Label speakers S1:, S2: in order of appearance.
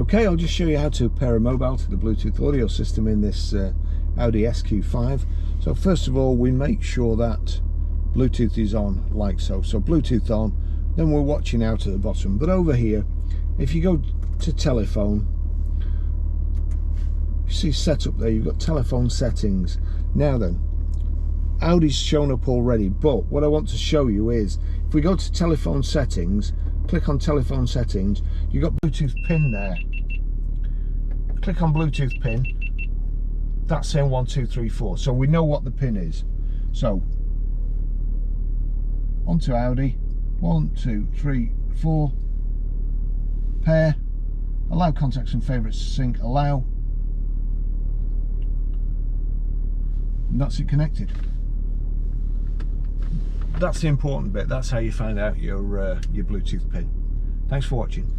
S1: Okay, I'll just show you how to pair a mobile to the Bluetooth audio system in this Audi SQ5. So first of all, we make sure that Bluetooth is on, like so. So Bluetooth on, then we're watching out at the bottom. But over here, if you go to telephone, you see setup there, you've got telephone settings. Now then, Audi's shown up already, but what I want to show you is, if we go to telephone settings, click on telephone settings, you've got Bluetooth pin there. Click on Bluetooth pin, that's saying 1, 2, 3, 4, so we know what the pin is. So, onto Audi, 1, 2, 3, 4, pair, allow contacts and favourites to sync, allow, and that's it connected. That's the important bit. That's how you find out your Bluetooth pin. Thanks for watching.